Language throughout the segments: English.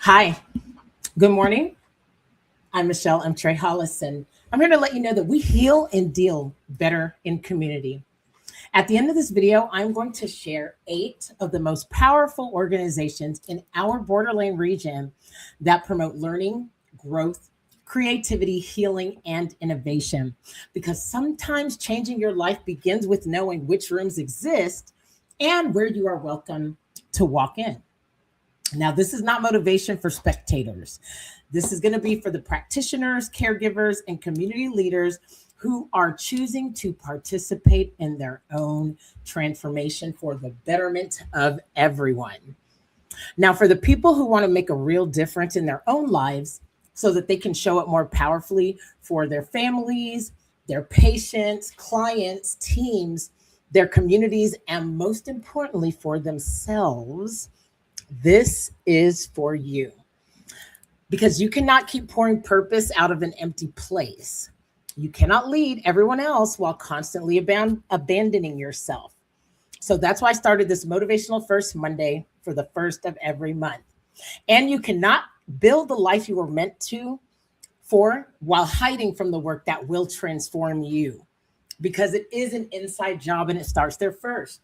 Hi, good morning. I'm Michelle M. Trey Hollis, and I'm here to let you know that we heal and deal better in community. At the end of this video, I'm going to share 8 of the most powerful organizations in our Borderland region that promote learning, growth, creativity, healing, and innovation. Because sometimes changing your life begins with knowing which rooms exist and where you are welcome to walk in. Now, this is not motivation for spectators. This is going to be for the practitioners, caregivers, and community leaders who are choosing to participate in their own transformation for the betterment of everyone. Now, for the people who want to make a real difference in their own lives so that they can show up more powerfully for their families, their patients, clients, teams, their communities, and most importantly, for themselves, this is for you because you cannot keep pouring purpose out of an empty place. You cannot lead everyone else while constantly abandoning yourself. So that's why I started this Motivational First Monday for the first of every month. And you cannot build the life you were meant to for while hiding from the work that will transform you because it is an inside job and it starts there first.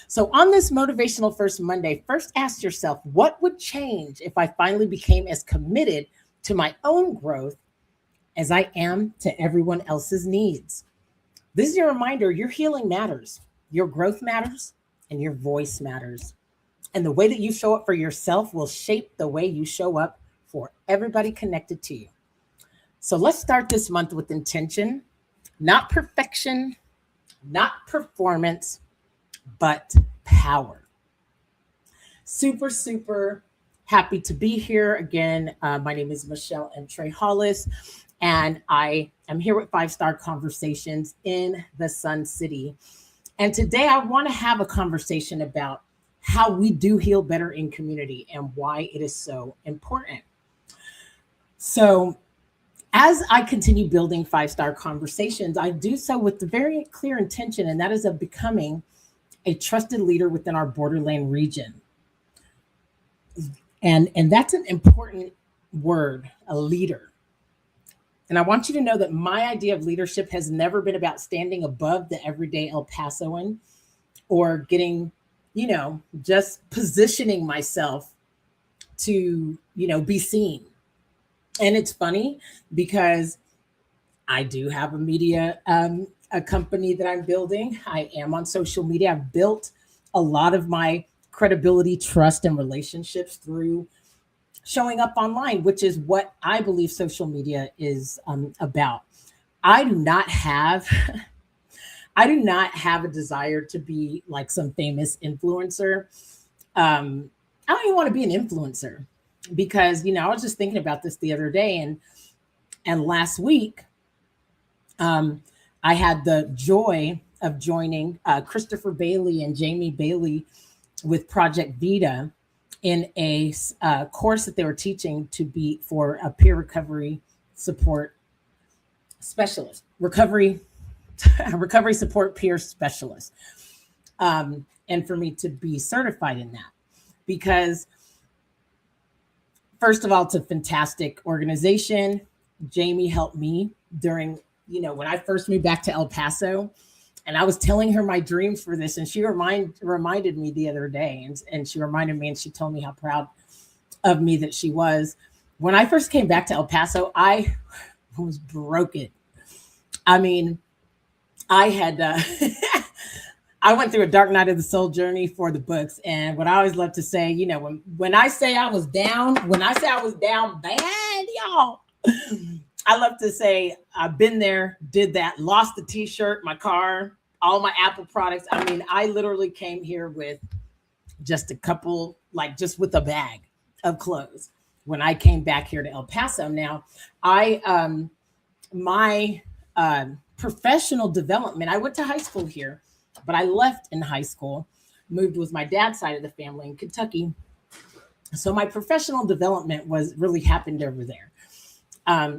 So, on this Motivational First Monday, first ask yourself, what would change if I finally became as committed to my own growth as I am to everyone else's needs? This is your reminder your healing matters, your growth matters, and your voice matters. And the way that you show up for yourself will shape the way you show up for everybody connected to you. So, let's start this month with intention, not perfection, not performance, but power. Super, super happy to be here again. My name is Michelle M. Trey Hollis, and I am here with 5 Star Conversations in the Sun City. And today I want to have a conversation about how we do heal better in community and why it is so important. So, as I continue building 5 Star Conversations, I do so with the very clear intention, and that is of becoming a trusted leader within our Borderland region. And that's an important word, a leader. And I want you to know that my idea of leadership has never been about standing above the everyday El Pasoan or getting, just positioning myself to, be seen. And it's funny because I do have a company that I'm building. I am on social media. I've built a lot of my credibility, trust, and relationships through showing up online, which is what I believe social media is about. I do not have I do not have a desire to be like some famous influencer. I don't even want to be an influencer because I was just thinking about this the other day and last week. I had the joy of joining Christopher Bailey and Jamie Bailey with Project Vita in a course that they were teaching to be for a peer recovery support specialist, recovery support peer specialist, and for me to be certified in that because first of all, it's a fantastic organization. Jamie helped me during when I first moved back to El Paso, and I was telling her my dreams for this, and she reminded me the other day, and she reminded me, and she told me how proud of me that she was. When I first came back to El Paso, I was broken. I mean, I had I went through a dark night of the soul journey for the books, and what I always love to say, when I say I was down, when I say I was down bad, y'all. I love to say I've been there, did that, lost the t-shirt, my car, all my Apple products. I mean, I literally came here with just a couple, like just with a bag of clothes when I came back here to El Paso. Now, my professional development, I went to high school here, but I left in high school, moved with my dad's side of the family in Kentucky. So my professional development was really happened over there.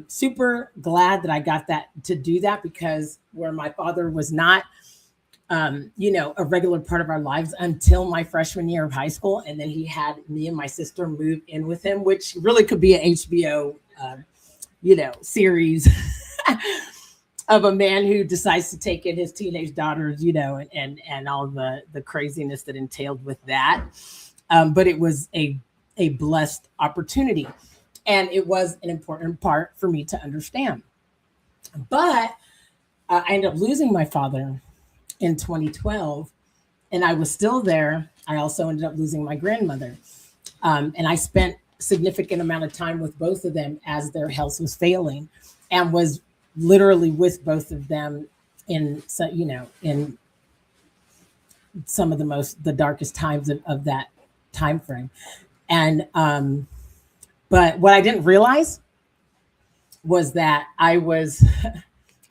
Super glad that I got that to do that because where my father was not a regular part of our lives until my freshman year of high school. And then he had me and my sister move in with him, which really could be an HBO, series of a man who decides to take in his teenage daughters, and all the craziness that entailed with that. But it was a blessed opportunity. And it was an important part for me to understand. But I ended up losing my father in 2012, and I was still there. I also ended up losing my grandmother. And I spent a significant amount of time with both of them as their health was failing, and was literally with both of them in some of the darkest times of that time frame. And but what I didn't realize was that I was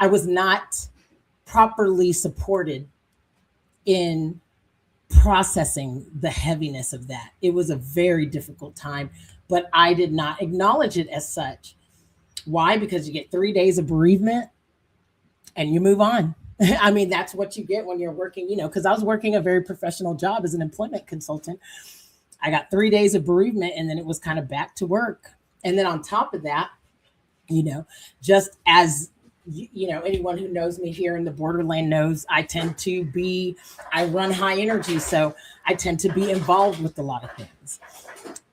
not properly supported in processing the heaviness of that. It was a very difficult time, but I did not acknowledge it as such. Why? Because you get 3 days of bereavement and you move on. I mean, that's what you get when you're working, because I was working a very professional job as an employment consultant. I got 3 days of bereavement, and then it was kind of back to work. And then on top of that, just as anyone who knows me here in the Borderland knows, I run high energy. So I tend to be involved with a lot of things.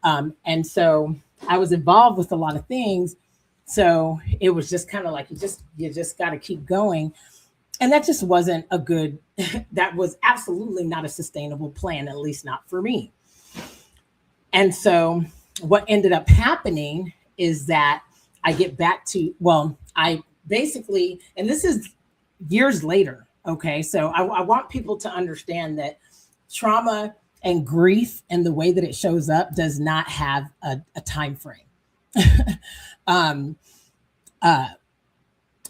And so I was involved with a lot of things. So it was just kind of like, you just got to keep going. And that just wasn't that was absolutely not a sustainable plan, at least not for me. And so what ended up happening is that I get back to, I basically, and this is years later. Okay. So I want people to understand that trauma and grief and the way that it shows up does not have a time frame.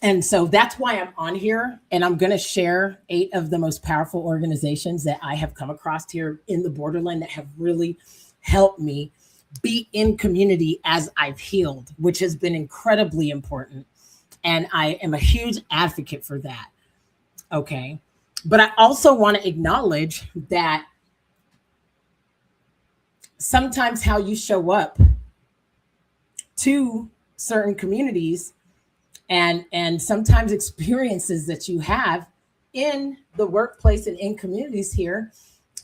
And so that's why I'm on here, and I'm going to share 8 of the most powerful organizations that I have come across here in the Borderland that have really helped me be in community as I've healed, which has been incredibly important. And I am a huge advocate for that. Okay. But I also want to acknowledge that sometimes how you show up to certain communities and sometimes experiences that you have in the workplace and in communities here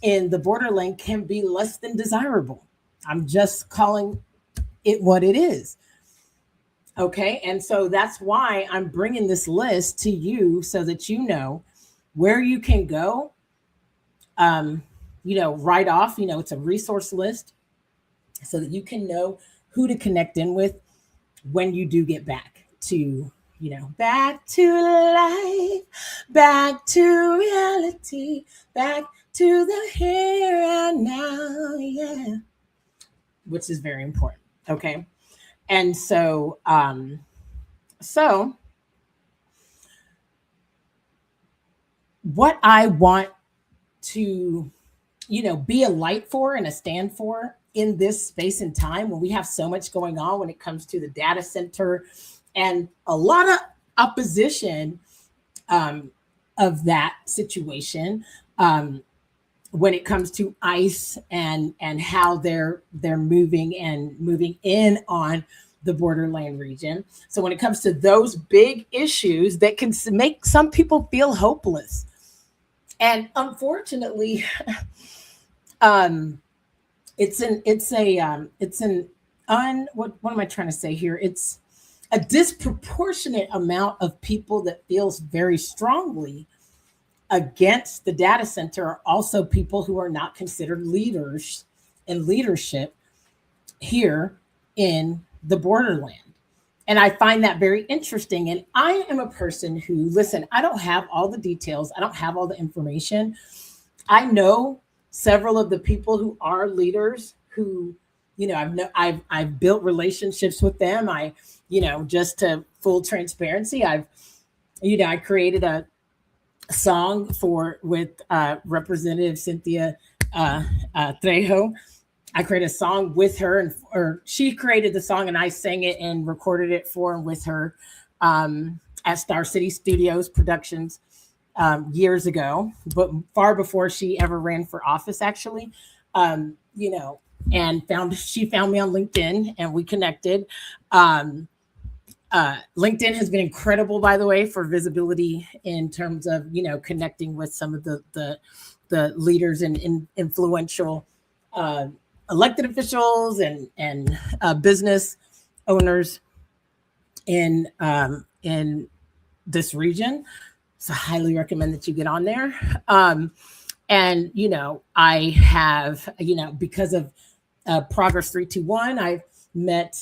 in the Borderland can be less than desirable. I'm just calling it what it is. Okay. And so that's why I'm bringing this list to you so that you know where you can go, right off, it's a resource list so that you can know who to connect in with when you do get back to, back to life, back to reality, back to the here and now. Yeah. Which is very important. Okay. And so, what I want to, be a light for and a stand for in this space and time when we have so much going on when it comes to the data center and a lot of opposition of that situation when it comes to ICE and how they're moving in on the Borderland region. So when it comes to those big issues that can make some people feel hopeless, and unfortunately, what am I trying to say here? It's a disproportionate amount of people that feels very strongly against the data center are also people who are not considered leaders in leadership here in the Borderland. And I find that very interesting. And I am a person who, listen, I don't have all the details. I don't have all the information. I know several of the people who are leaders who, I've built relationships with them. Just to full transparency, I created a song with Representative Cynthia Trejo. I created a song with her, or she created the song and I sang it and recorded it for and with her at Star City Studios Productions. years ago, but far before she ever ran for office, actually. And she found me on LinkedIn and we connected. Um, LinkedIn has been incredible, by the way, for visibility in terms of connecting with some of the leaders and influential uh, elected officials and business owners in this region. So I highly recommend that you get on there. And I have because of Progress 321, I met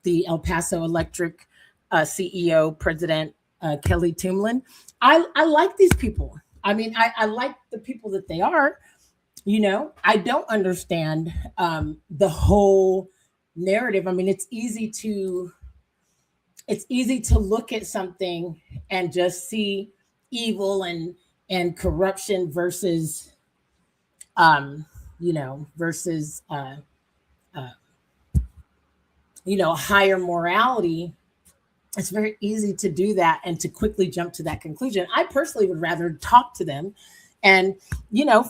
the El Paso Electric CEO, President Kelly Tumlin. I like these people. I mean, I like the people that they are. I don't understand the whole narrative. I mean, it's easy to look at something and just see evil and corruption versus versus higher morality. It's very easy to do that and to quickly jump to that conclusion. I personally would rather talk to them and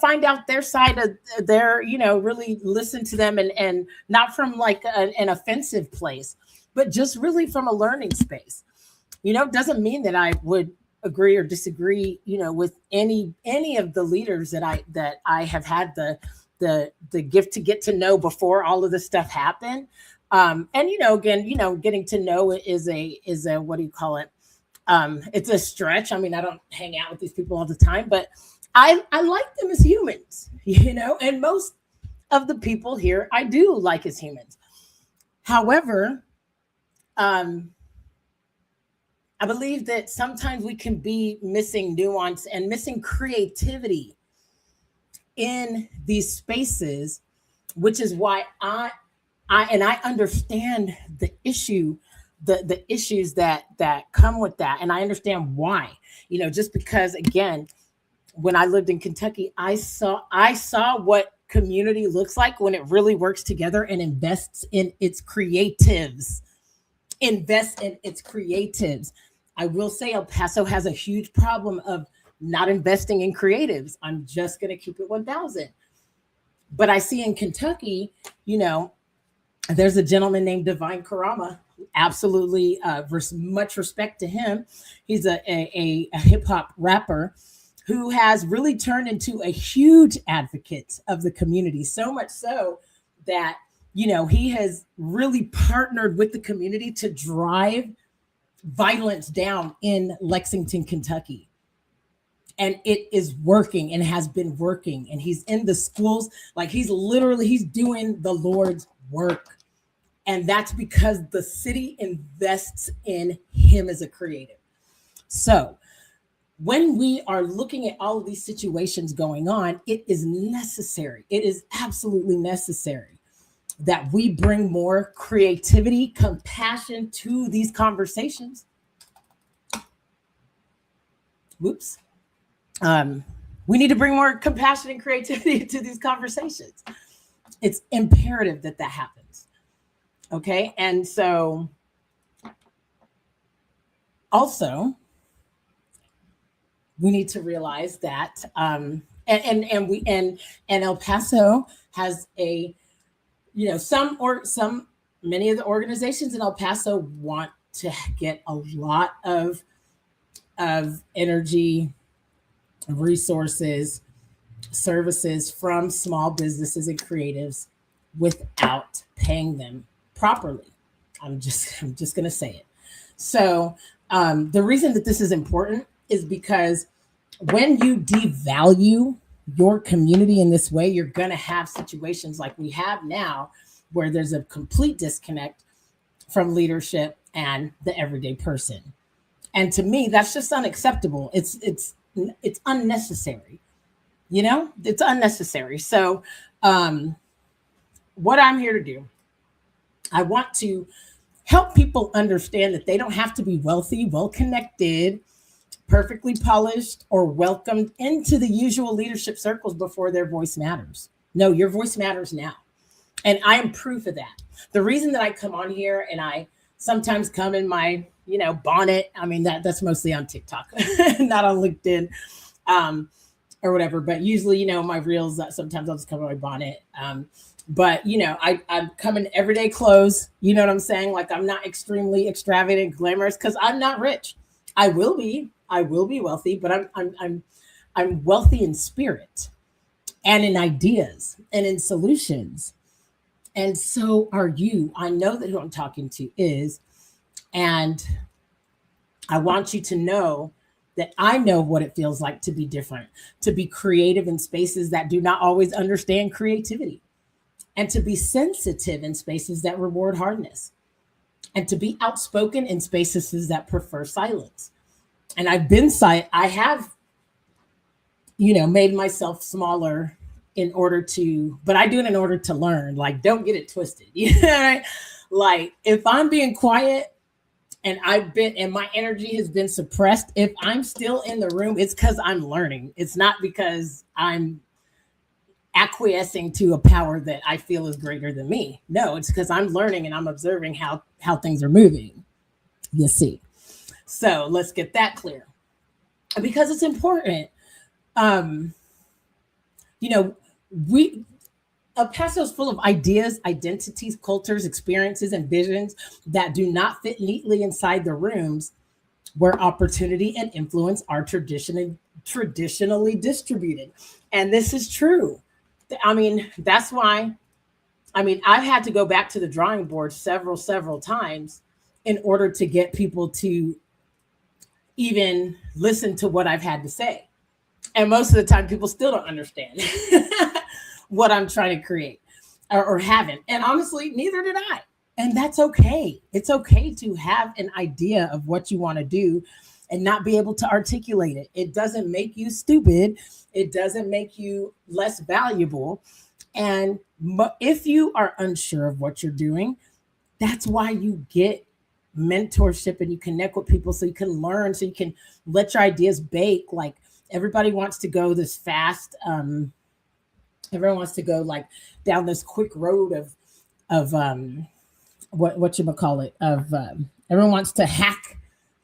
find out their side of their really listen to them and not from like an offensive place, but just really from a learning space. Doesn't mean that I would agree or disagree with any of the leaders that I have had the gift to get to know before all of this stuff happened. And again, getting to know it is a what do you call it? It's a stretch. I mean, I don't hang out with these people all the time, but I like them as humans, and most of the people here I do like as humans. However, I believe that sometimes we can be missing nuance and missing creativity in these spaces, which is why I understand the issues that come with that, and I understand why. Just because, again, when I lived in Kentucky, I saw what community looks like when it really works together and invests in its creatives. I will say El Paso has a huge problem of not investing in creatives. I'm just going to keep it 1,000. But I see in Kentucky, there's a gentleman named Divine Karama. Absolutely, much respect to him. He's a hip hop rapper who has really turned into a huge advocate of the community. So much so that he has really partnered with the community to drive violence down in Lexington, Kentucky. And it is working and has been working. And he's in the schools, like he's doing the Lord's work. And that's because the city invests in him as a creative. So when we are looking at all of these situations going on, it is necessary. It is absolutely necessary that we bring more creativity, compassion to these conversations. Whoops. We need to bring more compassion and creativity to these conversations. It's imperative that happens. Okay. And so also we need to realize that and El Paso has many of the organizations in El Paso want to get a lot of energy, resources, services from small businesses and creatives without paying them properly. I'm just going to say it. So the reason that this is important is because when you devalue your community in this way, you're going to have situations like we have now where there's a complete disconnect from leadership and the everyday person. And to me, that's just unacceptable. It's unnecessary. It's unnecessary. So what I'm here to do, I want to help people understand that they don't have to be wealthy, well-connected, perfectly polished, or welcomed into the usual leadership circles before their voice matters. No, your voice matters now. And I am proof of that. The reason that I come on here and I sometimes come in my bonnet. I mean, that's mostly on TikTok, not on LinkedIn, um, or whatever. But usually, my reels, sometimes I'll just cover my bonnet. But I'm coming everyday clothes. You know what I'm saying? Like, I'm not extremely extravagant, glamorous, because I'm not rich. I will be wealthy, but I'm wealthy in spirit and in ideas and in solutions. And so are you. I know that who I'm talking to is, and I want you to know that I know what it feels like to be different, to be creative in spaces that do not always understand creativity, and to be sensitive in spaces that reward hardness, and to be outspoken in spaces that prefer silence. And I have, made myself smaller in order to, but I do it in order to learn. Like, don't get it twisted. Right? Like, if I'm being quiet, and my energy has been suppressed, if I'm still in the room, it's because I'm learning. It's not because I'm acquiescing to a power that I feel is greater than me. No, it's because I'm learning and I'm observing how things are moving. You see. So let's get that clear. Because it's important. Um, you know, we El Paso is full of ideas, identities, cultures, experiences, and visions that do not fit neatly inside the rooms where opportunity and influence are traditionally distributed. And this is true. I mean, that's why, I've had to go back to the drawing board several times in order to get people to even listen to what I've had to say. And most of the time, people still don't understand what I'm trying to create, or haven't. And honestly, neither did I. And that's okay. It's okay to have an idea of what you want to do and not be able to articulate it. It doesn't make you stupid. It doesn't make you less valuable. And if you are unsure of what you're doing, that's why you get mentorship and you connect with people so you can learn, so you can let your ideas bake. Like, everybody wants to go this fast. Everyone wants to go like down this quick road of what you call it, of everyone wants to hack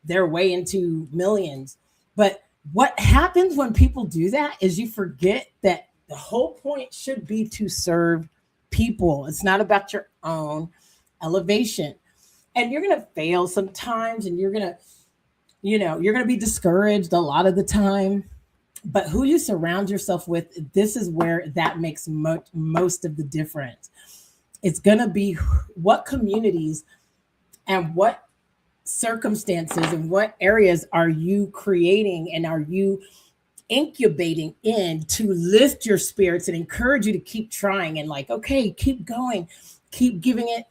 their way into millions. But what happens when people do that is you forget that the whole point should be to serve people. It's not about your own elevation. And you're going to fail sometimes, and you're going to be discouraged a lot of the time. But who you surround yourself with, this is where that makes most of the difference. It's going to be what communities and what circumstances and what areas are you creating and are you incubating in to lift your spirits and encourage you to keep trying, and like, okay, keep going, keep giving it,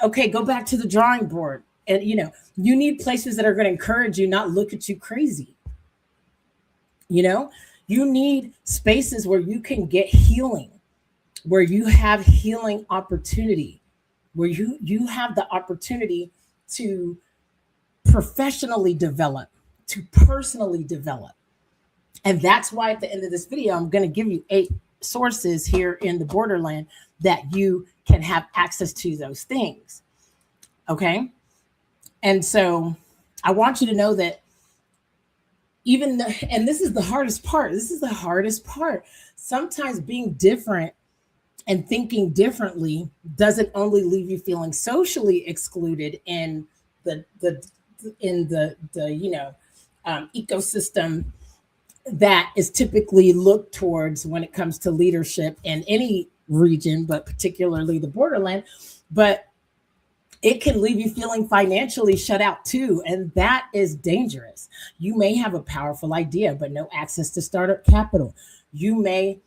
okay, go back to the drawing board. And you need places that are going to encourage you, not look at you crazy. You need spaces where you can get healing, where you have healing opportunity, where you have the opportunity to professionally develop, to personally develop. And that's why at the end of this video, I'm going to give you 8 sources here in the Borderland that you can have access to those things. Okay. And so I want you to know that and this is the hardest part. This is the hardest part. Sometimes being different and thinking differently doesn't only leave you feeling socially excluded in the ecosystem that is typically looked towards when it comes to leadership in any region, but particularly the Borderland. But it can leave you feeling financially shut out too. And that is dangerous. You may have a powerful idea, but no access to startup capital. You may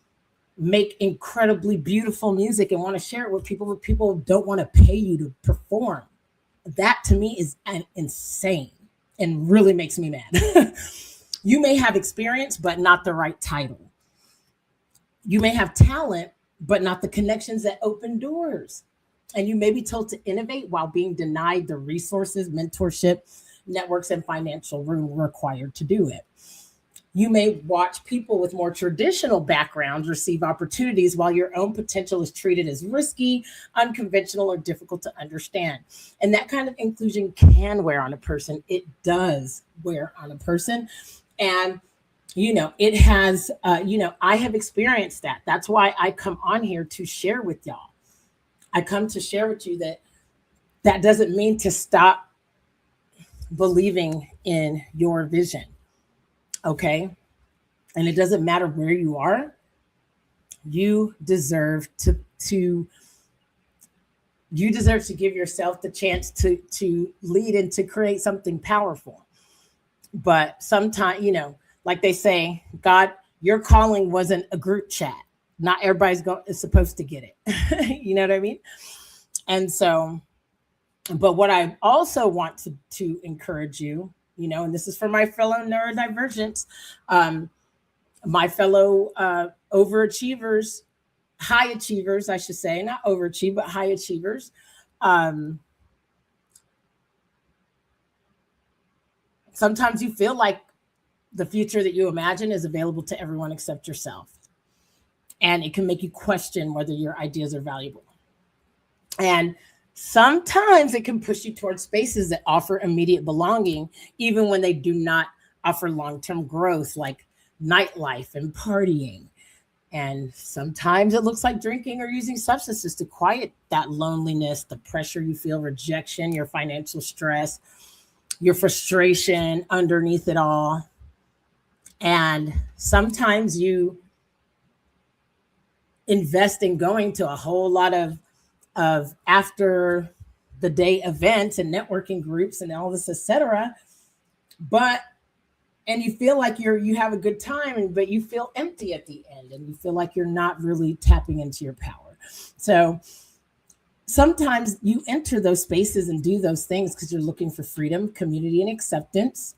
make incredibly beautiful music and want to share it with people, but people don't want to pay you to perform. That to me is insane and really makes me mad. You may have experience, but not the right title. You may have talent, but not the connections that open doors. And you may be told to innovate while being denied the resources, mentorship, networks, and financial room required to do it. You may watch people with more traditional backgrounds receive opportunities while your own potential is treated as risky, unconventional, or difficult to understand. And that kind of inclusion can wear on a person. It does wear on a person. And it has, I have experienced that. That's why I come on here to share with y'all. I come to share with you that doesn't mean to stop believing in your vision. Okay. And it doesn't matter where you are. You deserve to give yourself the chance to lead and to create something powerful. But sometimes, like they say, God, your calling wasn't a group chat. Not everybody's is supposed to get it. You know what I mean? And so, but what I also want to encourage you, and this is for my fellow neurodivergents, my fellow overachievers, high achievers, I should say, not overachieve, but high achievers. Sometimes you feel like the future that you imagine is available to everyone except yourself. And it can make you question whether your ideas are valuable. And sometimes it can push you towards spaces that offer immediate belonging, even when they do not offer long-term growth, like nightlife and partying. And sometimes it looks like drinking or using substances to quiet that loneliness, the pressure you feel, rejection, your financial stress, your frustration underneath it all. And sometimes you invest in going to a whole lot of after the day events and networking groups and all this, etc. And you feel like you have a good time, but you feel empty at the end, and you feel like you're not really tapping into your power. So sometimes you enter those spaces and do those things because you're looking for freedom, community, and acceptance,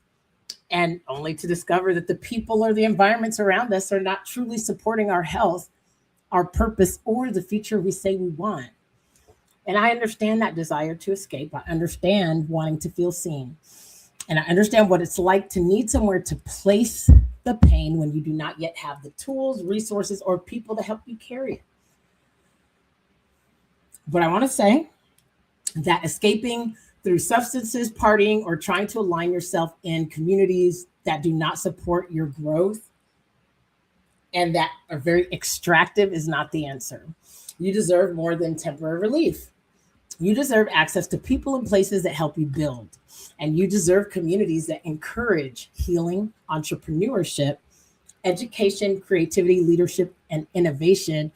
and only to discover that the people or the environments around us are not truly supporting our health, our purpose, or the future we say we want. And I understand that desire to escape. I understand wanting to feel seen. And I understand what it's like to need somewhere to place the pain when you do not yet have the tools, resources, or people to help you carry it. But I want to say that escaping through substances, partying, or trying to align yourself in communities that do not support your growth and that are very extractive is not the answer. You deserve more than temporary relief. You deserve access to people and places that help you build. And you deserve communities that encourage healing, entrepreneurship, education, creativity, leadership, and innovation,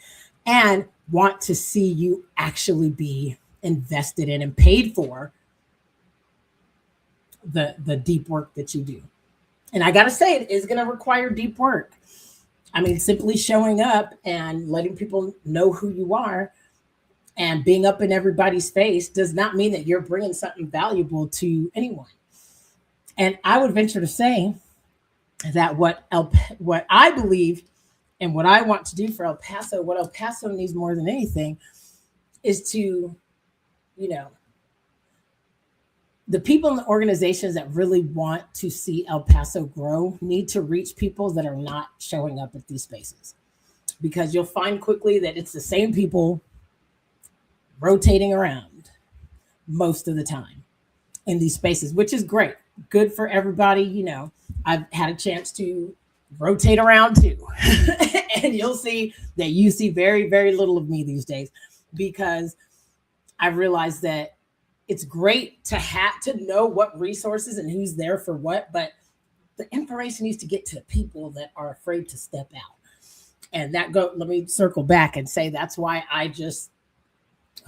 and want to see you actually be invested in and paid for the deep work that you do. And I got to say, it is going to require deep work. I mean, simply showing up and letting people know who you are and being up in everybody's face does not mean that you're bringing something valuable to anyone. And I would venture to say that what I believe and what I want to do for El Paso, what El Paso needs more than anything is to, the people and the organizations that really want to see El Paso grow need to reach people that are not showing up at these spaces, because you'll find quickly that it's the same people rotating around most of the time in these spaces, which is great. Good for everybody. I've had a chance to rotate around too. And you'll see that you see very, very little of me these days, because I've realized that it's great to have to know what resources and who's there for what, but the information needs to get to the people that are afraid to step out. And let me circle back and say that's why I just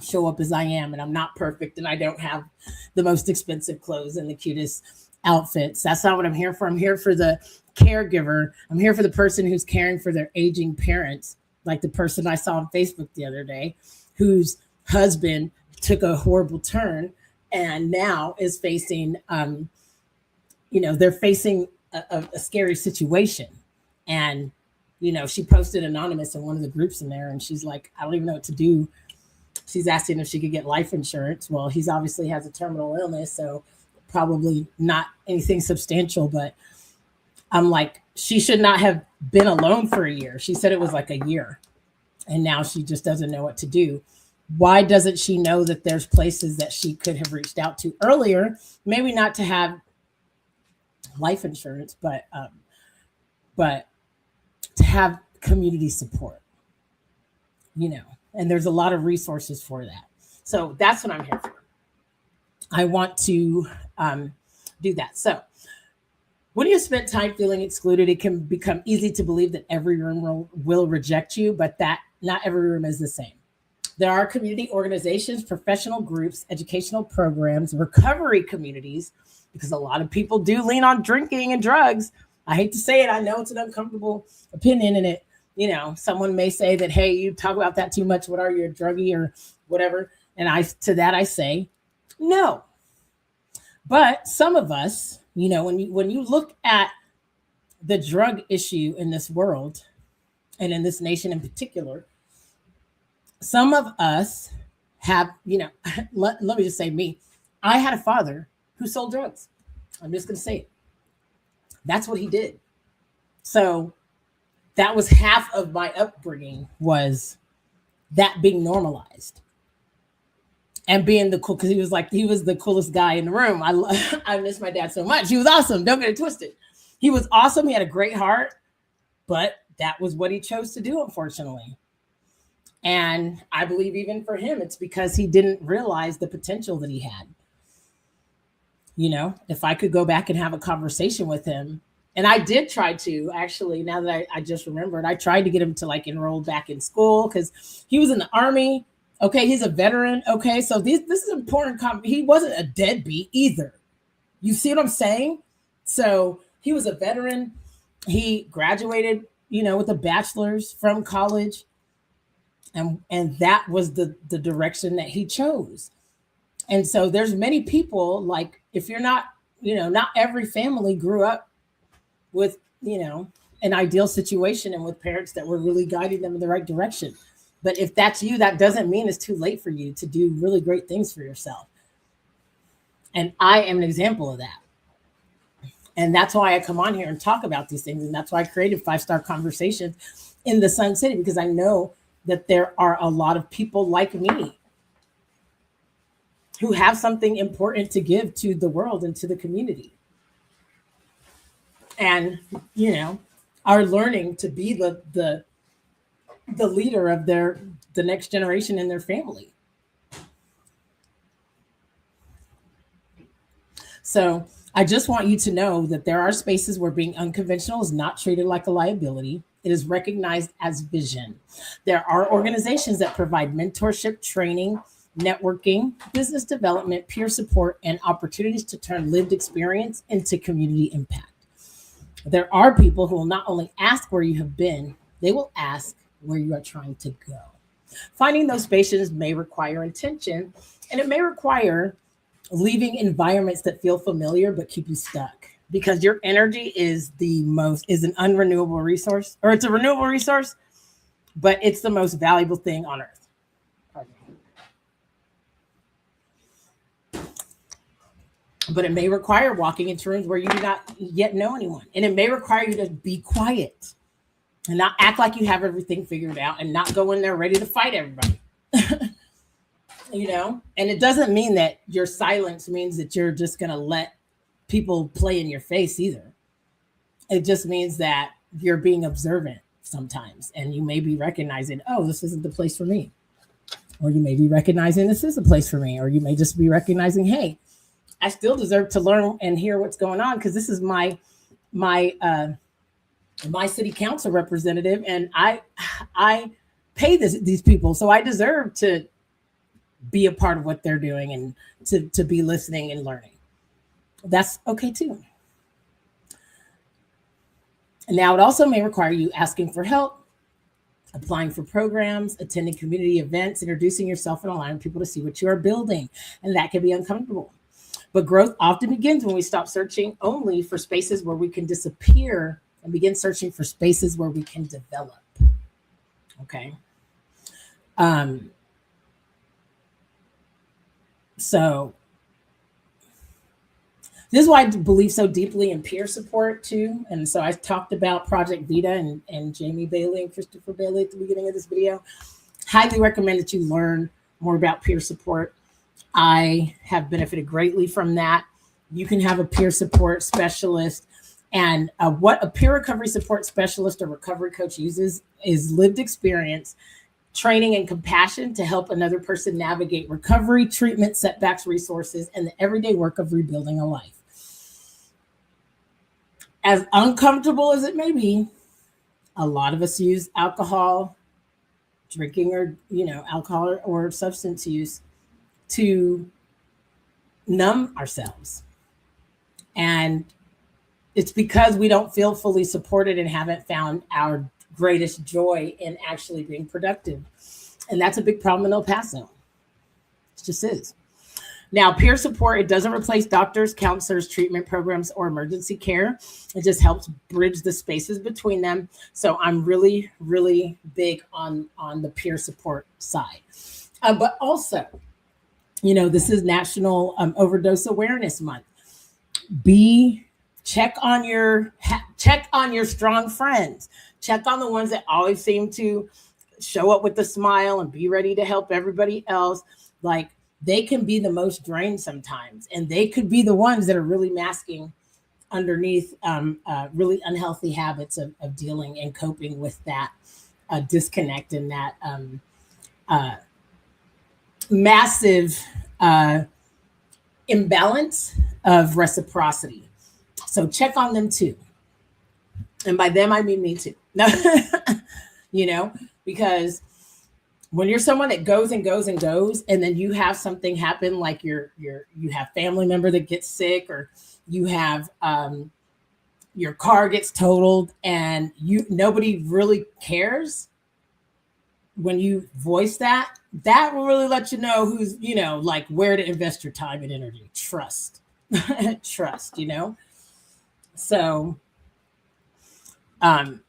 show up as I am, and I'm not perfect, and I don't have the most expensive clothes and the cutest outfits. That's not what I'm here for. I'm here for the caregiver. I'm here for the person who's caring for their aging parents, like the person I saw on Facebook the other day, whose husband took a horrible turn and now is facing, they're facing a scary situation. And, she posted anonymous in one of the groups in there, and she's like, I don't even know what to do. She's asking if she could get life insurance. Well, he's obviously has a terminal illness, so probably not anything substantial, but I'm like, she should not have been alone for a year. She said it was like a year, and now she just doesn't know what to do. Why doesn't she know that there's places that she could have reached out to earlier? Maybe not to have life insurance, but to have community support, you know. And there's a lot of resources for that. So that's what I'm here for. I want to do that. So when you spend time feeling excluded, it can become easy to believe that every room will reject you, but that not every room is the same. There are community organizations, professional groups, educational programs, recovery communities, because a lot of people do lean on drinking and drugs. I hate to say it. I know it's an uncomfortable opinion, and it, you know, someone may say that, hey, you talk about that too much. What are you, a druggie or whatever? And I say, no. But some of us, you know, when you look at the drug issue in this world and in this nation in particular, some of us have, you know, let me just say me. I had a father who sold drugs. I'm just going to say it. That's what he did. So that was half of my upbringing, was that being normalized and being the cool, because he was the coolest guy in the room. I miss my dad so much. He was awesome. Don't get it twisted. He was awesome. He had a great heart, but that was what he chose to do, unfortunately. And I believe even for him, it's because he didn't realize the potential that he had. You know, if I could go back and have a conversation with him, and I did try to, actually, now that I just remembered, I tried to get him to like enroll back in school because he was in the Army. Okay, he's a veteran. Okay, so this is important. He wasn't a deadbeat either. You see what I'm saying? So he was a veteran. He graduated, you know, with a bachelor's from college. And that was the direction that he chose. And so there's many people, like, if you're not, you know, not every family grew up with, you know, an ideal situation and with parents that were really guiding them in the right direction. But if that's you, that doesn't mean it's too late for you to do really great things for yourself. And I am an example of that. And that's why I come on here and talk about these things. And that's why I created 5-Star Conversations in the Sun City, because I know that there are a lot of people like me who have something important to give to the world and to the community. And, you know, are learning to be the leader of the next generation in their family. So I just want you to know that there are spaces where being unconventional is not treated like a liability. It is recognized as vision. There are organizations that provide mentorship, training, networking, business development, peer support, and opportunities to turn lived experience into community impact. There are people who will not only ask where you have been, they will ask where you are trying to go. Finding those spaces may require intention, and it may require leaving environments that feel familiar but keep you stuck, because your energy is an unrenewable resource, or it's a renewable resource, but it's the most valuable thing on earth. But it may require walking into rooms where you do not yet know anyone, and it may require you to be quiet and not act like you have everything figured out and not go in there ready to fight everybody. You know, and it doesn't mean that your silence means that you're just going to let people play in your face either. It just means that you're being observant sometimes, and you may be recognizing, oh, this isn't the place for me. Or you may be recognizing this is a place for me. Or you may just be recognizing, hey, I still deserve to learn and hear what's going on, because this is my city council representative, and I pay these people, so I deserve to be a part of what they're doing and to be listening and learning. That's okay too. Now, it also may require you asking for help, applying for programs, attending community events, introducing yourself, and allowing people to see what you are building. And that can be uncomfortable. But growth often begins when we stop searching only for spaces where we can disappear and begin searching for spaces where we can develop. Okay. This is why I believe so deeply in peer support too. And so I talked about Project Vita and Jamie Bailey and Christopher Bailey at the beginning of this video. Highly recommend that you learn more about peer support. I have benefited greatly from that. You can have a peer support specialist. And what a peer recovery support specialist or recovery coach uses is lived experience, training, and compassion to help another person navigate recovery, treatment, setbacks, resources, and the everyday work of rebuilding a life. As uncomfortable as it may be, a lot of us use alcohol, drinking, or alcohol or substance use to numb ourselves. And it's because we don't feel fully supported and haven't found our greatest joy in actually being productive. And that's a big problem in El Paso. It just is. Now, peer support, it doesn't replace doctors, counselors, treatment programs, or emergency care. It just helps bridge the spaces between them. So I'm really, really big on the peer support side. But also, this is National Overdose Awareness Month. Check on your strong friends. Check on the ones that always seem to show up with a smile and be ready to help everybody else. Like, they can be the most drained sometimes, and they could be the ones that are really masking underneath really unhealthy habits of dealing and coping with that disconnect and that massive imbalance of reciprocity. So check on them too. And by them, I mean me too. Because when you're someone that goes and goes and goes, and then you have something happen, like you have family member that gets sick, or you have your car gets totaled, and nobody really cares. When you voice that will really let you know who's, like where to invest your time and energy. Trust, trust, So, and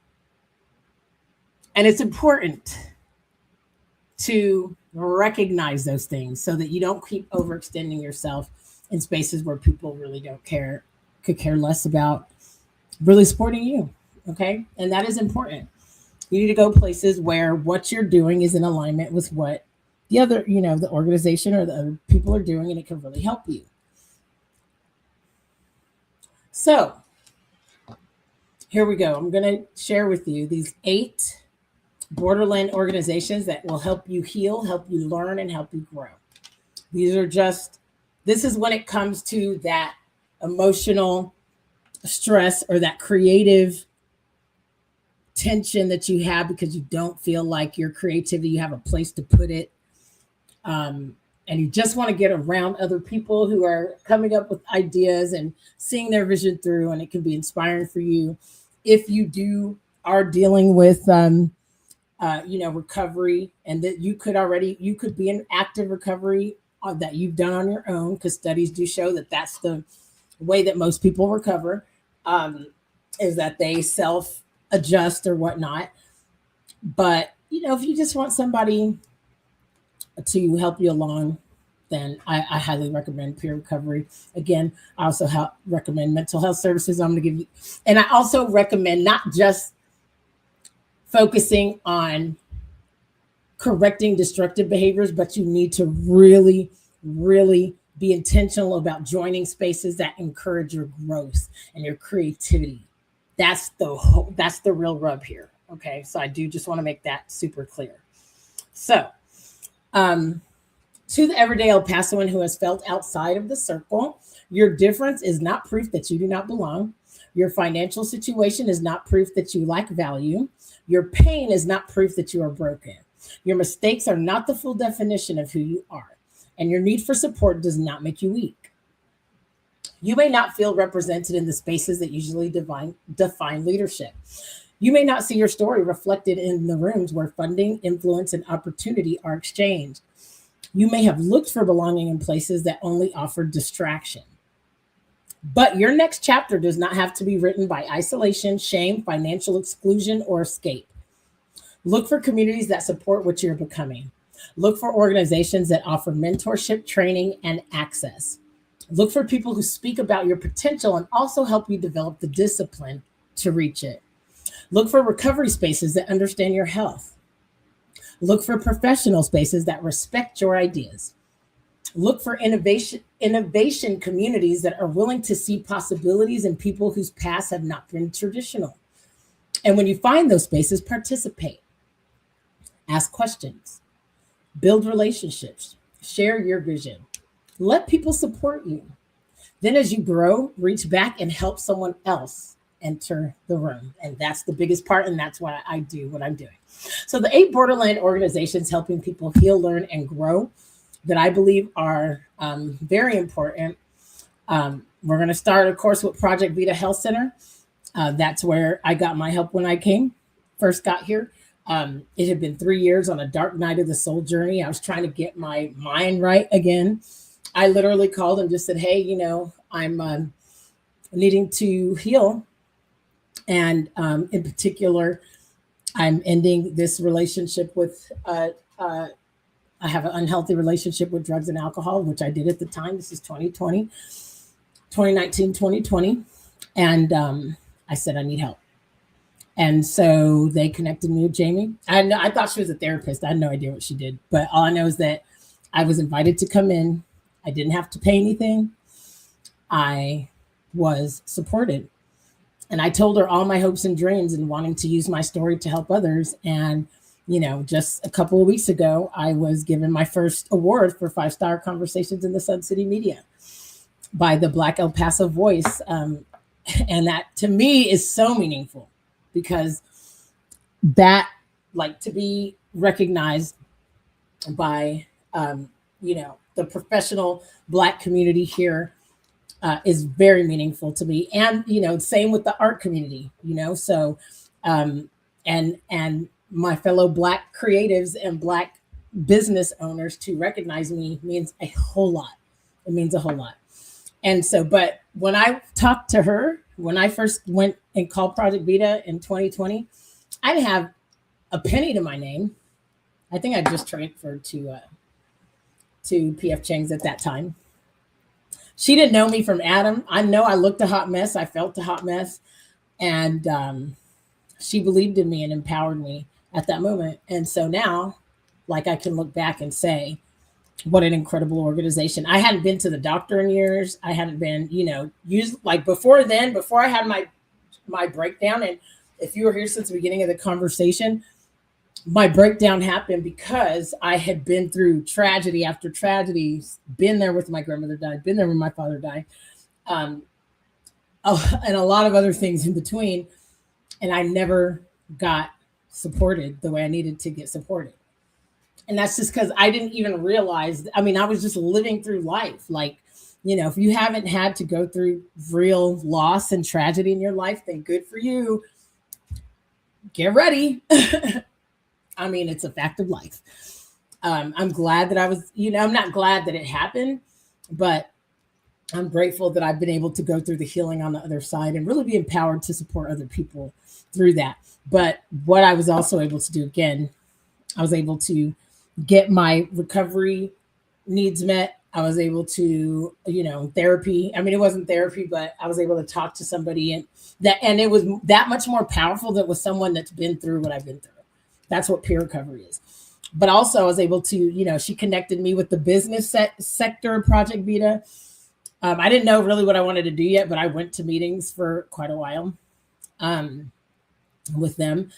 it's important to recognize those things so that you don't keep overextending yourself in spaces where people really could care less about really supporting you. Okay. And that is important. You need to go places where what you're doing is in alignment with what the other, the organization or the other people are doing, and it can really help you. So here we go. I'm going to share with you these 8 Borderland organizations that will help you heal, help you learn, and help you grow. This is when it comes to that emotional stress or that creative tension that you have because you don't feel like your creativity, you have a place to put it. And you just want to get around other people who are coming up with ideas and seeing their vision through, and it can be inspiring for you. If you are dealing with recovery, and that you could be in active recovery that you've done on your own, because studies do show that that's the way that most people recover, is that they self-adjust or whatnot. But, if you just want somebody to help you along, then I highly recommend peer recovery. Again, I also recommend mental health services. I'm going to give you, and I also recommend not just focusing on correcting destructive behaviors, but you need to really, really be intentional about joining spaces that encourage your growth and your creativity. That's the real rub here. Okay. So I do just want to make that super clear. So, to the everyday El Pasoan who has felt outside of the circle, your difference is not proof that you do not belong. Your financial situation is not proof that you lack value. Your pain is not proof that you are broken. Your mistakes are not the full definition of who you are. And your need for support does not make you weak. You may not feel represented in the spaces that usually define leadership. You may not see your story reflected in the rooms where funding, influence, and opportunity are exchanged. You may have looked for belonging in places that only offer distraction. But your next chapter does not have to be written by isolation, shame, financial exclusion, or escape. Look for communities that support what you're becoming. Look for organizations that offer mentorship, training, and access. Look for people who speak about your potential and also help you develop the discipline to reach it. Look for recovery spaces that understand your health. Look for professional spaces that respect your ideas. Look for innovation communities that are willing to see possibilities in people whose paths have not been traditional. And when you find those spaces, participate. Ask questions. Build relationships. Share your vision. Let people support you. Then, as you grow, reach back and help someone else enter the room. And that's the biggest part. And that's why I do what I'm doing. So, the 8 Borderland organizations helping people heal, learn, and grow that I believe are very important. We're going to start, of course, with Project Vita Health Center. That's where I got my help when I first got here. It had been 3 years on a dark night of the soul journey. I was trying to get my mind right again. I literally called and just said, hey, I'm needing to heal. And in particular, I'm ending this relationship with, I have an unhealthy relationship with drugs and alcohol, which I did at the time. This is 2019, 2020. And I said, I need help. And so they connected me with Jamie. I thought she was a therapist. I had no idea what she did. But all I know is that I was invited to come in. I didn't have to pay anything. I was supported. And I told her all my hopes and dreams and wanting to use my story to help others. And, just a couple of weeks ago, I was given my first award for 5-star conversations in the Sun City media by the Black El Paso Voice. And that to me is so meaningful because that, to be recognized by, the professional Black community here is very meaningful to me. And, same with the art community, so, and my fellow Black creatives and Black business owners to recognize me means a whole lot. It means a whole lot. And so, but when I talked to her, when I first went and called Project Vita in 2020, I didn't have a penny to my name. I think I just transferred to PF Chang's at that time. She didn't know me from Adam. I know I looked a hot mess. I felt a hot mess. And she believed in me and empowered me at that moment. And so now, I can look back and say, what an incredible organization. I hadn't been to the doctor in years. I hadn't been, used before I had my breakdown. And if you were here since the beginning of the conversation, my breakdown happened because I had been through tragedy after tragedy, been there with my grandmother died, been there when my father died, and a lot of other things in between. And I never got supported the way I needed to get supported. And that's just because I didn't even realize, I was just living through life. If you haven't had to go through real loss and tragedy in your life, then good for you. Get ready. It's a fact of life. I'm glad that I was, I'm not glad that it happened, but I'm grateful that I've been able to go through the healing on the other side and really be empowered to support other people through that. But what I was also able to do, again, I was able to get my recovery needs met. I was able to, therapy. It wasn't therapy, but I was able to talk to somebody and it was that much more powerful that was someone that's been through what I've been through. That's what peer recovery is. But also I was able to, she connected me with the business sector of Project Vita. I didn't know really what I wanted to do yet, but I went to meetings for quite a while with them.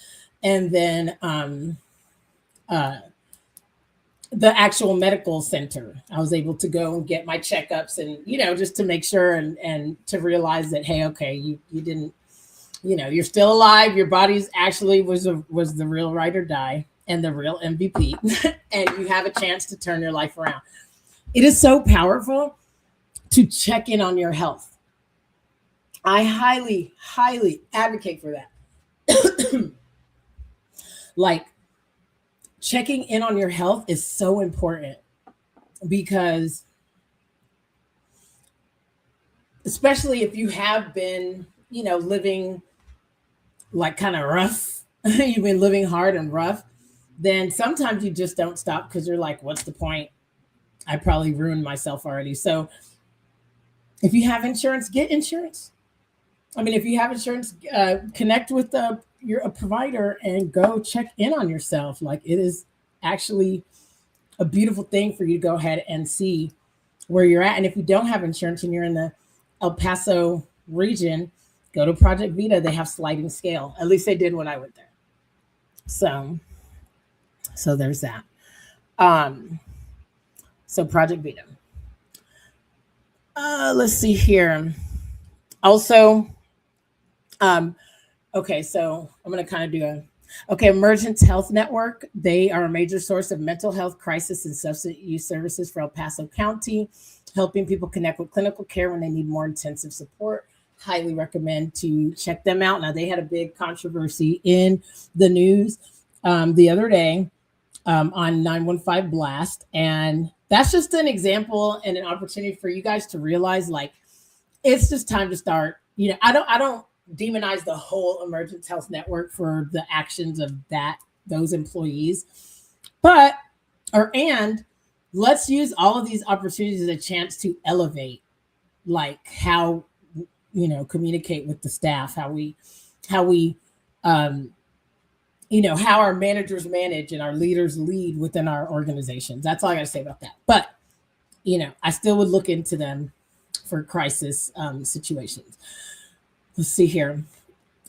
And then the actual medical center, I was able to go and get my checkups and, just to make sure and to realize that, hey, okay, you didn't, you're still alive. Your body's actually was the real ride or die and the real MVP. And you have a chance to turn your life around. It is so powerful to check in on your health. I highly, highly advocate for that. Checking in on your health is so important because especially if you have been, living kind of rough, you've been living hard and rough, then sometimes you just don't stop because you're like, what's the point? I probably ruined myself already. So If you have insurance, get insurance. I mean, if you have insurance, connect with a provider and go check in on yourself. Like, it is actually a beautiful thing for you to go ahead and see where you're at. And if you don't have insurance and you're in the El Paso region, go to Project Vita. They have sliding scale. At least they did when I went there. So there's that. So Project Vita. Let's see here. Also, okay, so I'm going to kind of do Emergence Health Network. They are a major source of mental health crisis and substance use services for El Paso County, helping people connect with clinical care when they need more intensive support. Highly recommend to check them out. Now, they had a big controversy in the news the other day on 915 Blast. And that's just an example and an opportunity for you guys to realize, like, it's just time to start. You know, I don't demonize the whole Emergence Health Network for the actions of those employees, and let's use all of these opportunities as a chance to elevate, like, how, you know, communicate with the staff, how we you know, how our managers manage and our leaders lead within our organizations. That's all I got to say about that. But, you know, I still would look into them for crisis situations. Let's see here.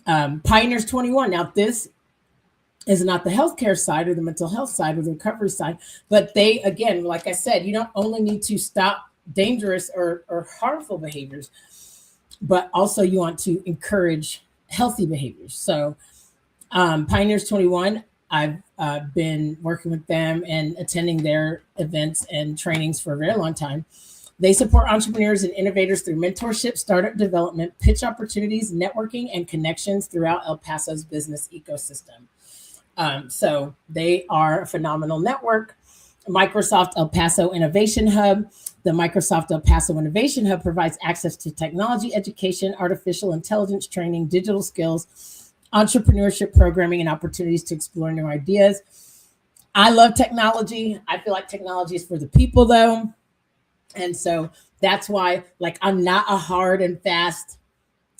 Pioneers 21. Now, this is not the healthcare side or the mental health side or the recovery side, but they, again, like I said, you don't only need to stop dangerous or harmful behaviors, but also you want to encourage healthy behaviors. So Pioneers 21, I've been working with them and attending their events and trainings for a very long time. They support entrepreneurs and innovators through mentorship, startup development, pitch opportunities, networking, and connections throughout El Paso's business ecosystem. So they are a phenomenal network. Microsoft El Paso Innovation Hub. The Microsoft El Paso Innovation Hub provides access to technology, education, artificial intelligence training, digital skills, entrepreneurship programming, and opportunities to explore new ideas. I love technology. I feel like technology is for the people, though. And so that's why, like, I'm not a hard and fast,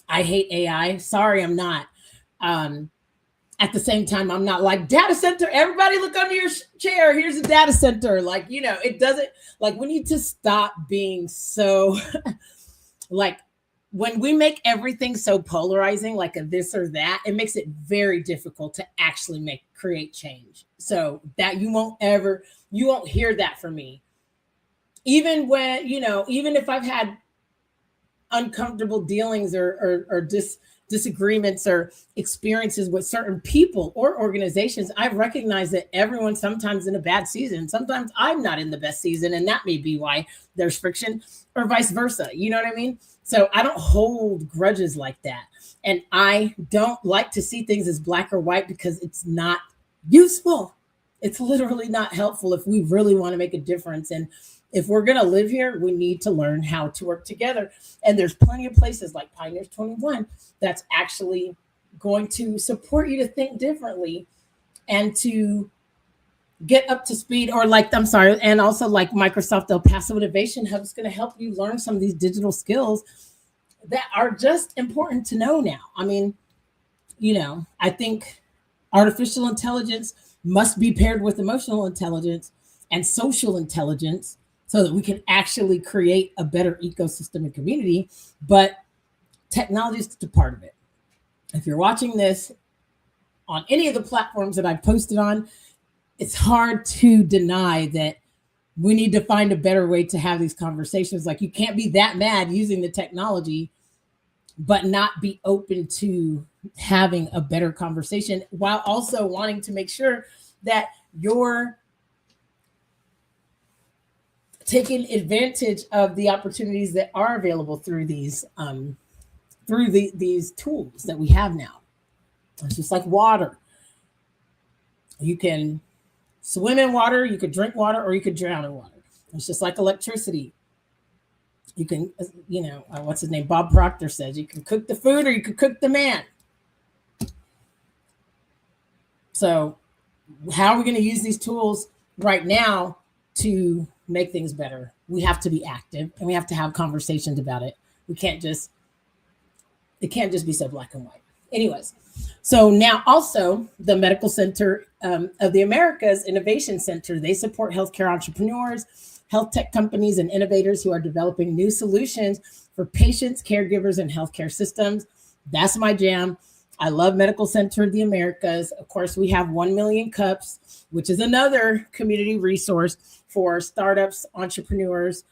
I hate AI. Sorry, I'm not. At the same time, I'm not like, data center, everybody look under your chair. Here's a data center. Like, you know, it doesn't, like, we need to stop being so, like, when we make everything so polarizing, like a this or that, it makes it very difficult to actually create change. So that you won't hear that from me. Even when, you know, even if I've had uncomfortable dealings or disagreements or experiences with certain people or organizations, I've recognized that everyone's sometimes in a bad season. Sometimes I'm not in the best season, and that may be why there's friction, or vice versa. You know what I mean? So I don't hold grudges like that. And I don't like to see things as black or white, because it's not useful. It's literally not helpful if we really want to make a difference. And if we're going to live here, we need to learn how to work together. And there's plenty of places like Pioneers 21 that's actually going to support you to think differently and to get up to speed, or like, I'm sorry, and also like Microsoft El Paso Innovation Hub is going to help you learn some of these digital skills that are just important to know now. I mean, you know, I think artificial intelligence must be paired with emotional intelligence and social intelligence so that we can actually create a better ecosystem and community. But technology is just a part of it. If you're watching this on any of the platforms that I've posted on, it's hard to deny that we need to find a better way to have these conversations. Like, you can't be that mad using the technology, but not be open to having a better conversation, while also wanting to make sure that you're taking advantage of the opportunities that are available through these these tools that we have now. It's just like water. You can swim in water, you could drink water, or you could drown in water. It's just like electricity. You can, you know, what's his name? Bob Proctor says you can cook the food or you could cook the man. So how are we going to use these tools right now to make things better? We have to be active, and we have to have conversations about it. We can't just, it can't just be so black and white. Anyways, so now also the Medical Center of the Americas Innovation Center, they support healthcare entrepreneurs, health tech companies, and innovators who are developing new solutions for patients, caregivers, and healthcare systems. That's my jam. I love Medical Center of the Americas. Of course, we have 1 Million Cups, which is another community resource for startups, entrepreneurs,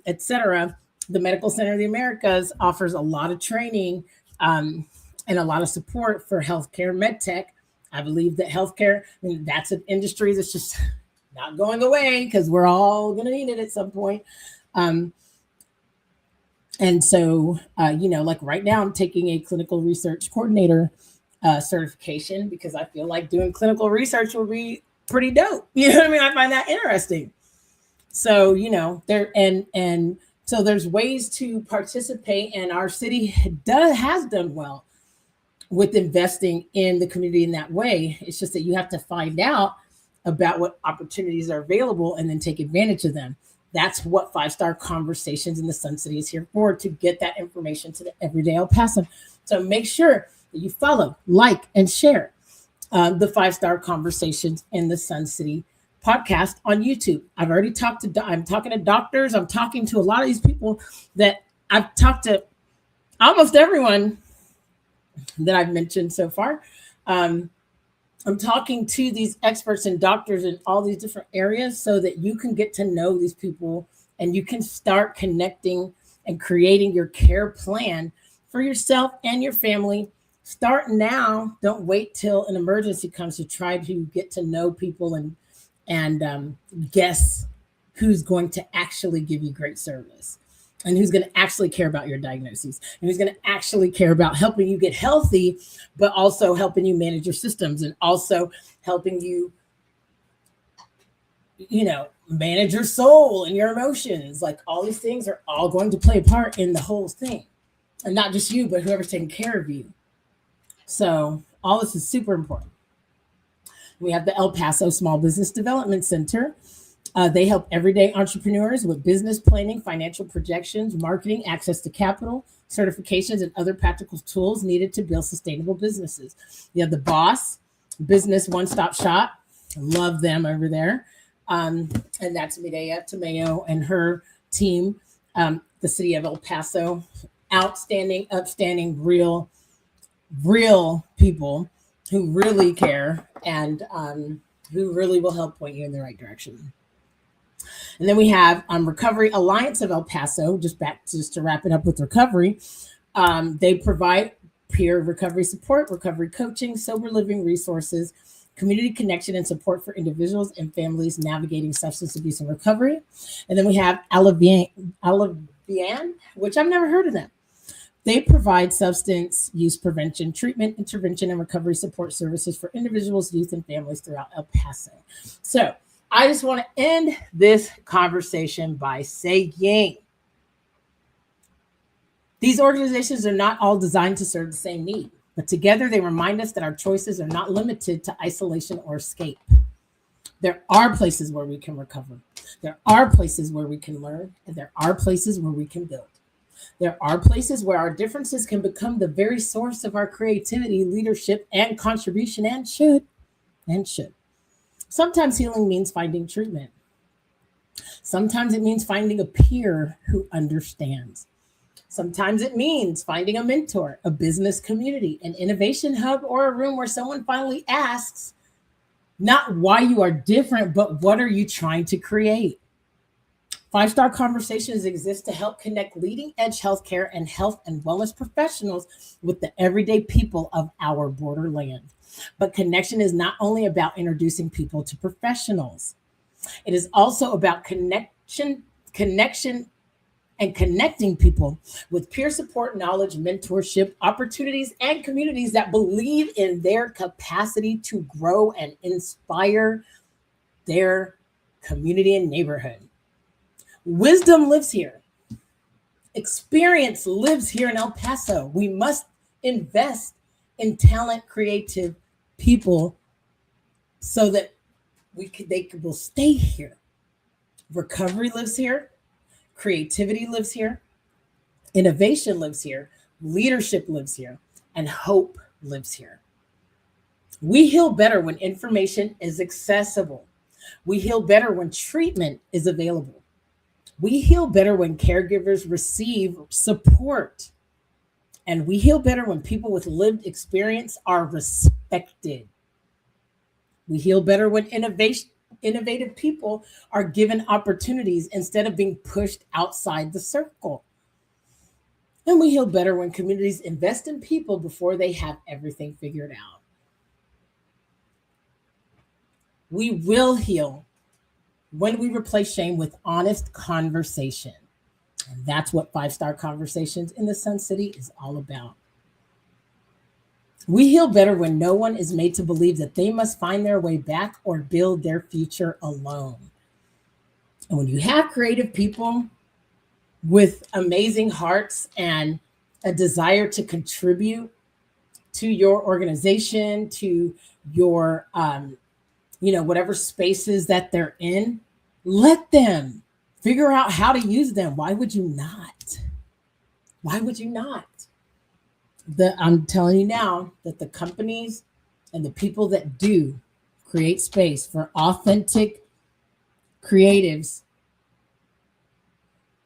etc. The Medical Center of the Americas offers a lot of training and a lot of support for healthcare medtech. I believe that healthcare, I mean, that's an industry that's just not going away because we're all going to need it at some point. And so, like right now, I'm taking a clinical research coordinator certification because I feel like doing clinical research will be pretty dope. You know what I mean? I find that interesting. So, there so there's ways to participate, and our city has done well with investing in the community in that way. It's just that you have to find out about what opportunities are available and then take advantage of them. That's what 5-Star Conversations in the Sun City is here for, to get that information to the everyday El Paso. So make sure that you follow, like, and share the 5-Star Conversations in the Sun City podcast on YouTube. I'm talking to doctors. I'm talking to a lot of these people that I've talked to, almost everyone that I've mentioned so far. I'm talking to these experts and doctors in all these different areas so that you can get to know these people and you can start connecting and creating your care plan for yourself and your family. Start now. Don't wait till an emergency comes to try to get to know people and guess who's going to actually give you great service and who's going to actually care about your diagnoses and who's going to actually care about helping you get healthy, but also helping you manage your systems and also helping you, manage your soul and your emotions. Like all these things are all going to play a part in the whole thing, and not just you, but whoever's taking care of you. So all this is super important. We have the El Paso Small Business Development Center. They help everyday entrepreneurs with business planning, financial projections, marketing, access to capital, certifications, and other practical tools needed to build sustainable businesses. You have the Boss Business One-Stop Shop. Love them over there. And that's Medea Tamayo and her team, the city of El Paso. Outstanding, upstanding, real people who really care and who really will help point you in the right direction. And then we have Recovery Alliance of El Paso, just to wrap it up with recovery. They provide peer recovery support, recovery coaching, sober living resources, community connection, and support for individuals and families navigating substance abuse and recovery. And then we have Alavian, which I've never heard of them. They provide substance use prevention, treatment, intervention, and recovery support services for individuals, youth, and families throughout El Paso. So I just want to end this conversation by saying these organizations are not all designed to serve the same need, but together they remind us that our choices are not limited to isolation or escape. There are places where we can recover. There are places where we can learn, and there are places where we can build. There are places where our differences can become the very source of our creativity, leadership, and contribution, and should. Sometimes healing means finding treatment. Sometimes it means finding a peer who understands. Sometimes it means finding a mentor, a business community, an innovation hub, or a room where someone finally asks, not why you are different, but what are you trying to create? 5-Star Conversations exist to help connect leading edge healthcare and health and wellness professionals with the everyday people of our borderland. But connection is not only about introducing people to professionals. It is also about connection, and connecting people with peer support, knowledge, mentorship, opportunities, and communities that believe in their capacity to grow and inspire their community and neighborhood. Wisdom lives here. Experience lives here in El Paso. We must invest in talent, creative people so that they will stay here. Recovery lives here. Creativity lives here. Innovation lives here, leadership lives here, and hope lives here. We heal better when information is accessible. We heal better when treatment is available. We heal better when caregivers receive support. And we heal better when people with lived experience are respected. We heal better when innovative people are given opportunities instead of being pushed outside the circle. And we heal better when communities invest in people before they have everything figured out. We will heal when we replace shame with honest conversation. And that's what 5-Star Conversations in the Sun City is all about. We heal better when no one is made to believe that they must find their way back or build their future alone. And when you have creative people with amazing hearts and a desire to contribute to your organization, to your, whatever spaces that they're in, let them figure out how to use them. Why would you not? Why would you not? I'm telling you now that the companies and the people that do create space for authentic creatives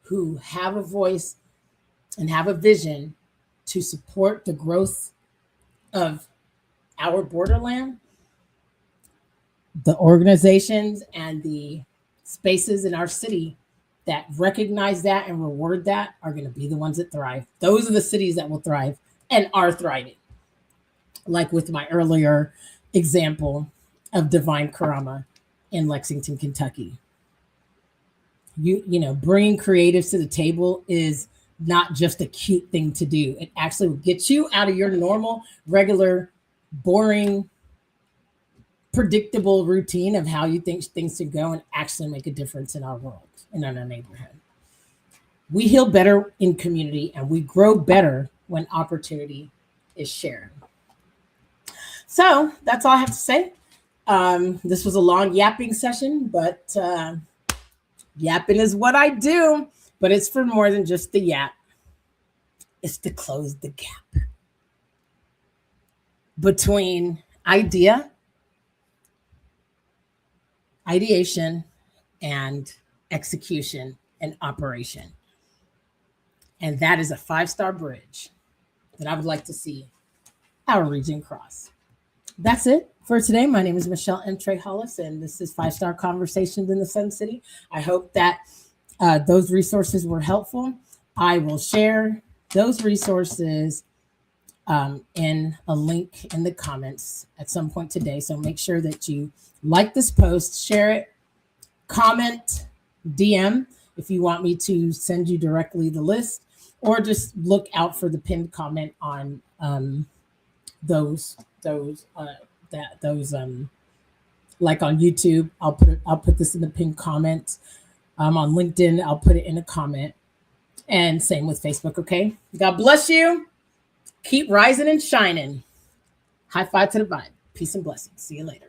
who have a voice and have a vision to support the growth of our borderland, the organizations and the spaces in our city that recognize that and reward that are going to be the ones that thrive. Those are the cities that will thrive and are thriving. Like with my earlier example of Divine Karama in Lexington, Kentucky. Bringing creatives to the table is not just a cute thing to do. It actually will get you out of your normal, regular, boring, predictable routine of how you think things should go and actually make a difference in our world and in our neighborhood. We heal better in community and we grow better when opportunity is shared. So that's all I have to say. This was a long yapping session, but yapping is what I do, but it's for more than just the yap. It's to close the gap between ideation, and execution and operation. And that is a 5-star bridge that I would like to see our region cross. That's it for today. My name is Michelle M. Trey Hollis, and this is 5-Star Conversations in the Sun City. I hope that those resources were helpful. I will share those resources in a link in the comments at some point today. So make sure that you like this post, share it, comment, DM if you want me to send you directly the list, or just look out for the pinned comment on those like on YouTube. I'll put this in the pinned comment. On LinkedIn, I'll put it in a comment, and same with Facebook. Okay. God bless you. Keep rising and shining. High five to the vibe. Peace and blessings. See you later.